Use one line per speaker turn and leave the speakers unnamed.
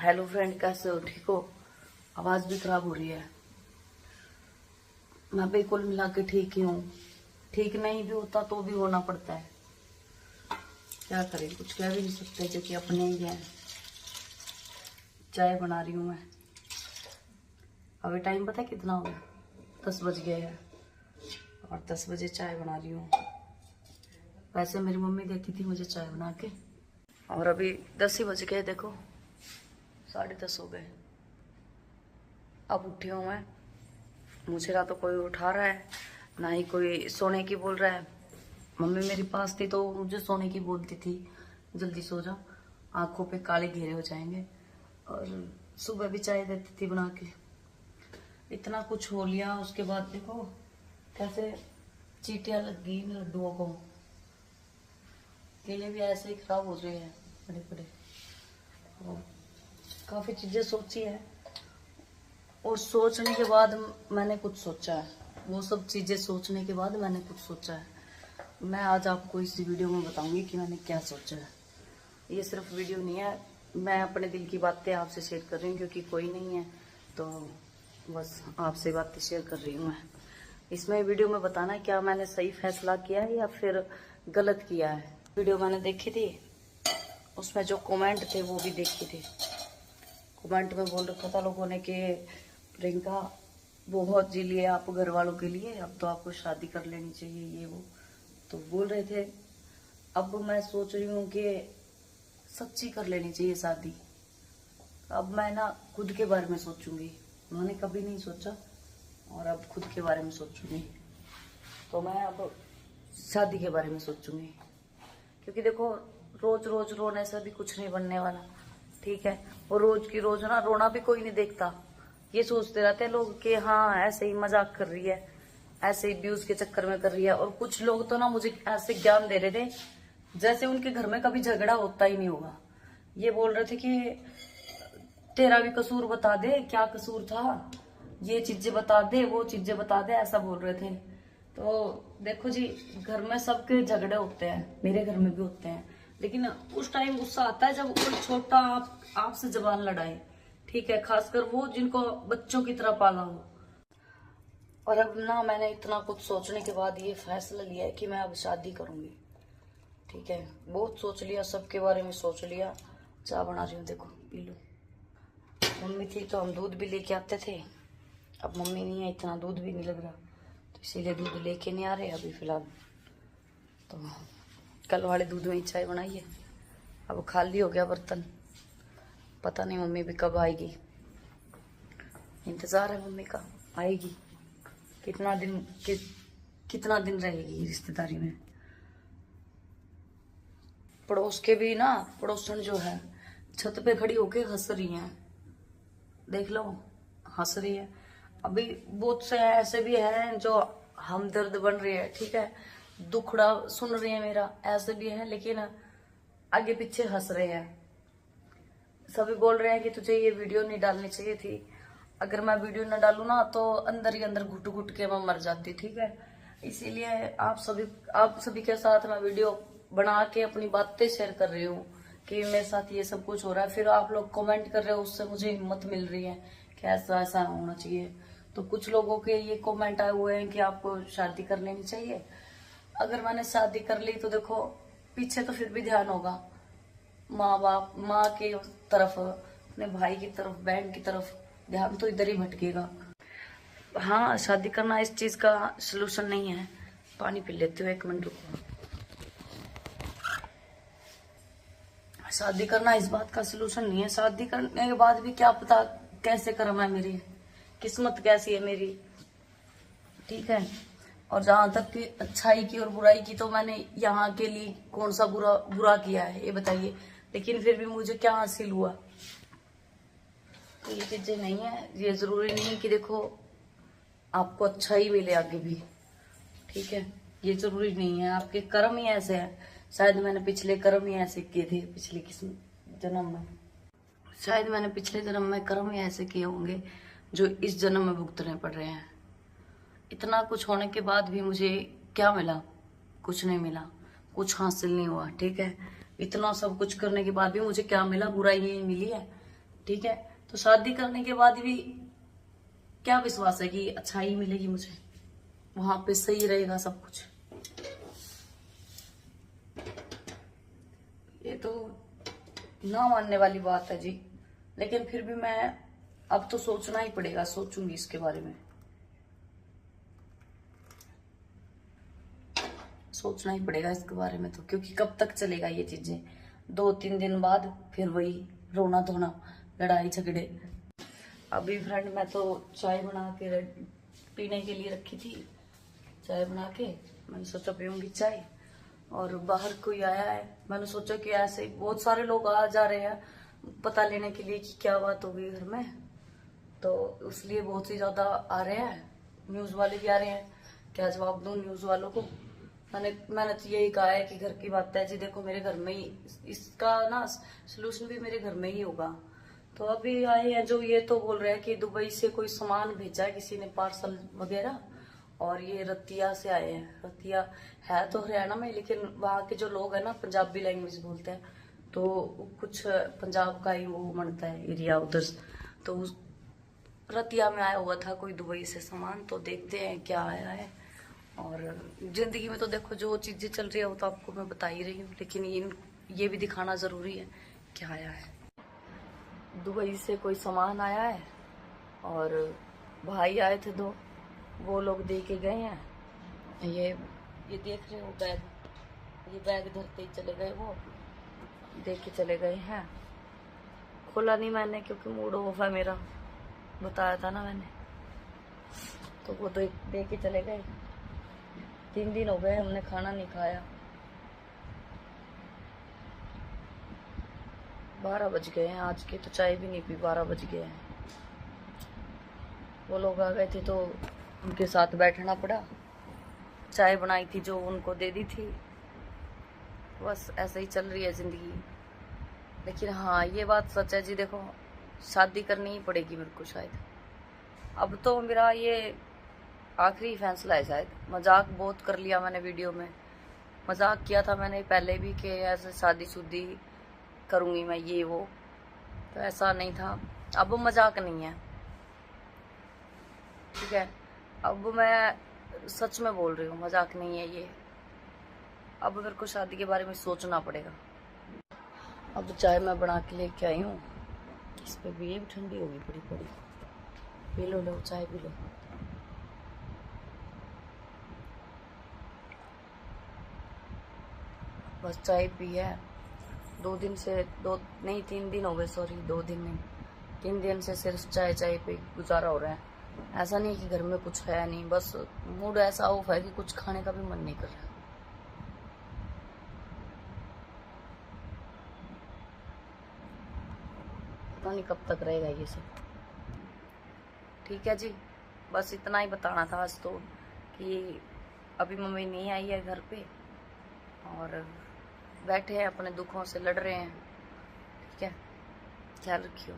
Hello friend, कैसे हो? ठीक हो? आवाज भी खराब हो रही है। मैं बिल्कुल मिला के ठीक ही हूँ। ठीक नहीं भी होता तो भी होना पड़ता है। क्या करें, कुछ कह भी नहीं सकते क्योंकि अपने ही हैं। चाय बना रही हूँ मैं। अभी टाइम पता है कितना हो गया? 10 बज गए हैं और 10 बजे चाय बना रही हूँ। वैसे मेरी मम्मी देती थी मुझे चाय बना के, और अभी 10 ही बज गए। देखो 10:30 हो गए। अब उठी हूँ मैं। मुझे ना तो कोई उठा रहा है, ना ही कोई सोने की बोल रहा है। मम्मी मेरे पास थी तो मुझे सोने की बोलती थी, जल्दी सो जा, आंखों पे काले घेरे हो जाएंगे। और सुबह भी चाय देती थी बना के। इतना कुछ हो लिया, उसके बाद देखो कैसे चींटियां लग गई लड्डुओं को। केले भी ऐसे ही खराब हो रहे हैं बड़े बड़े। और काफी चीजें सोची है, और सोचने के बाद मैंने कुछ सोचा है। वो सब चीजें सोचने के बाद मैंने कुछ सोचा है। मैं आज आपको इस वीडियो में बताऊंगी कि मैंने क्या सोचा है। ये सिर्फ वीडियो नहीं है, मैं अपने दिल की बातें आपसे शेयर कर रही हूँ क्योंकि कोई नहीं है, तो बस आपसे बातें शेयर कर रही हूँ मैं। इसमें वीडियो में बताना है क्या मैंने सही फैसला किया है या फिर गलत किया है। वीडियो मैंने देखी थी, उसमें जो कमेंट थे वो भी देखे थे। कमेंट में बोल रखा था लोगों ने कि प्रियंका बहुत जी लिए आप घर वालों के लिए, अब तो आपको शादी कर लेनी चाहिए, ये वो तो बोल रहे थे। अब मैं सोच रही हूँ कि सच्ची कर लेनी चाहिए शादी। अब मैं ना खुद के बारे में सोचूंगी। उन्होंने कभी नहीं सोचा, और अब खुद के बारे में सोचूंगी। तो मैं अब शादी के बारे में सोचूंगी, क्योंकि देखो रोज रोज रोने से भी कुछ नहीं बनने वाला, ठीक है। और रोज की रोज ना रोना भी कोई नहीं देखता। ये सोचते रहते हैं लोग कि हाँ ऐसे ही मजाक कर रही है, ऐसे ही व्यूज के चक्कर में कर रही है। और कुछ लोग तो ना मुझे ऐसे ज्ञान दे रहे थे जैसे उनके घर में कभी झगड़ा होता ही नहीं होगा। ये बोल रहे थे कि तेरा भी कसूर बता दे, क्या कसूर था, ये चीजें बता दे, वो चीजें बता दे, ऐसा बोल रहे थे। तो देखो जी, घर में सबके झगड़े होते हैं, मेरे घर में भी होते हैं, लेकिन उस टाइम गुस्सा आता है जब कोई छोटा आपसे जबान लड़ाए, ठीक है, खासकर वो जिनको बच्चों की तरह पाला हो। और अब ना मैंने इतना कुछ सोचने के बाद ये फैसला लिया है कि मैं अब शादी करूंगी, ठीक है। बहुत सोच लिया, सबके बारे में सोच लिया। चाय बना रही हूँ, देखो पी लो। मम्मी थी तो हम दूध भी लेके आते थे, अब मम्मी नहीं है, इतना दूध भी नहीं लग रहा, तो इसीलिए दूध लेके नहीं आ रहे अभी फिलहाल। तो कल वाले दूध में ही चाय बनाई है। अब खाली हो गया बर्तन, पता नहीं मम्मी भी कब आएगी। इंतजार है मम्मी का, आएगी। कितना दिन रहेगी रिश्तेदारी में। पड़ोस के भी ना, पड़ोसन जो है छत पे खड़ी होके हंस रही हैं, देख लो, हंस रही है। अभी बहुत से ऐसे भी हैं जो हमदर्द बन रहे हैं, ठीक है, दुखड़ा सुन रहे हैं मेरा, ऐसे भी है, लेकिन आगे पीछे हंस रहे हैं। सभी बोल रहे हैं कि तुझे ये वीडियो नहीं डालनी चाहिए थी। अगर मैं वीडियो न डालू ना तो अंदर ही अंदर घुट घुट के मैं मर जाती, ठीक है। इसीलिए आप सभी के साथ मैं वीडियो बना के अपनी बातें शेयर कर रही हूँ कि मेरे साथ ये सब कुछ हो रहा है। फिर आप लोग कमेंट कर रहे हो, उससे मुझे हिम्मत मिल रही है कि ऐसा ऐसा होना चाहिए। तो कुछ लोगों के ये कमेंट आए हुए हैं कि आपको शादी कर लेनी चाहिए। अगर मैंने शादी कर ली तो देखो पीछे तो फिर भी ध्यान होगा, माँ बाप, माँ के तरफ, अपने भाई की तरफ, बहन की तरफ, ध्यान तो इधर ही भटकेगा। हाँ, शादी करना इस चीज का सलूशन नहीं है। पानी पी लेते हो, 1 मिनट रुको। शादी करना इस बात का सलूशन नहीं है। शादी करने के बाद भी क्या पता कैसे कर्म है मेरी, किस्मत कैसी है मेरी, ठीक है। और जहां तक कि अच्छाई की और बुराई की, तो मैंने यहाँ के लिए कौन सा बुरा किया है ये बताइए। लेकिन फिर भी मुझे क्या हासिल हुआ? तो ये चीजें नहीं है। ये जरूरी नहीं है कि देखो आपको अच्छा ही मिले आगे भी, ठीक है। ये जरूरी नहीं है, आपके कर्म ही ऐसे हैं। शायद मैंने पिछले कर्म ही ऐसे किए थे, पिछले जन्म में, शायद मैंने पिछले जन्म में कर्म ही ऐसे किए होंगे जो इस जन्म में भुगतने पड़ रहे हैं। इतना कुछ होने के बाद भी मुझे क्या मिला? कुछ नहीं मिला, कुछ हासिल नहीं हुआ, ठीक है। इतना सब कुछ करने के बाद भी मुझे क्या मिला? बुराई ही मिली है। ठीक है, तो शादी करने के बाद भी क्या विश्वास है कि अच्छाई मिलेगी मुझे, वहां पे सही रहेगा सब कुछ। ये तो ना मानने वाली बात है जी, लेकिन फिर भी मैं अब तो सोचना ही पड़ेगा, सोचूंगी इसके बारे में, सोचना ही पड़ेगा इसके बारे में तो, क्योंकि कब तक चलेगा ये चीजें। 2-3 दिन बाद फिर वही रोना धोना, लड़ाई झगड़े। अभी फ्रेंड मैं तो चाय बना के पीने के लिए रखी थी, चाय बना के मैंने सोचा पीऊंगी चाय, और बाहर कोई आया है, मैंने सोचा कि ऐसे बहुत सारे लोग आ जा रहे हैं पता लेने के लिए कि क्या बात हो गई घर में, तो इसलिए बहुत ही ज्यादा आ रहे हैं, न्यूज वाले भी आ रहे हैं। क्या जवाब दूं न्यूज वालों को? मैंने तो यही कहा है कि घर की बात है जी, देखो मेरे घर में ही इसका ना सोल्यूशन भी मेरे घर में ही होगा। तो अभी आए हैं जो ये तो बोल रहे हैं कि दुबई से कोई सामान भेजा है किसी ने, पार्सल वगैरह, और ये रतिया से आए हैं। रतिया है तो हरियाणा में, लेकिन वहाँ के जो लोग हैं ना पंजाबी लैंग्वेज बोलते हैं, तो कुछ पंजाब का ही वो मनता है एरिया उधर। तो रतिया में आया हुआ था कोई दुबई से सामान, तो देखते हैं क्या आया है। और जिंदगी में तो देखो जो चीजें चल रही है वो तो आपको मैं बता ही रही हूँ, लेकिन ये भी दिखाना जरूरी है क्या आया है। दुबई से कोई सामान आया है, और भाई आए थे 2, वो लोग दे के गए हैं। ये देख रहे हो बैग, ये बैग धरते ही चले गए, वो दे के चले गए हैं। खोला नहीं मैंने क्योंकि मूड ऑफ है मेरा, बताया था ना मैंने, तो वो दे के चले गए। 3 दिन हो गए हमने खाना नहीं खाया, 12 बज गए हैं आज के, तो चाय भी नहीं पी, 12 बज गए हैं। वो लोग आ गए थे तो उनके साथ बैठना पड़ा, चाय बनाई थी जो उनको दे दी थी, बस ऐसे ही चल रही है जिंदगी। लेकिन हाँ ये बात सच है जी, देखो शादी करनी ही पड़ेगी मेरे को शायद। अब तो मेरा ये आखिरी फैसला है शायद। मजाक बहुत कर लिया मैंने वीडियो में, मजाक किया था मैंने पहले भी कि ऐसे शादीशुदी करूंगी मैं ये वो, तो ऐसा नहीं था। अब मजाक नहीं है, ठीक है, अब मैं सच में बोल रही हूँ, मजाक नहीं है ये। अब मेरे को शादी के बारे में सोचना पड़ेगा। अब चाय मैं बना के लेके आई हूँ, इस पे भी ये भी ठंडी होगी बड़ी बड़ी, पी लो, लो चाय पी लो। बस चाय पी है, 2 दिन से, 3 दिन हो गए, सॉरी 2 दिन नहीं, 3 दिन से सिर्फ चाय चाय पे गुजारा हो रहा है। ऐसा नहीं कि घर में कुछ है नहीं, बस मूड ऐसा ऑफ है कि कुछ खाने का भी मन नहीं कर रहा। पता नहीं कब तक रहेगा ये सब। ठीक है जी, बस इतना ही बताना था आज तो, कि अभी मम्मी नहीं आई है घर पे, और बैठे हैं अपने दुखों से लड़ रहे हैं। ठीक है, ख्याल रखियो।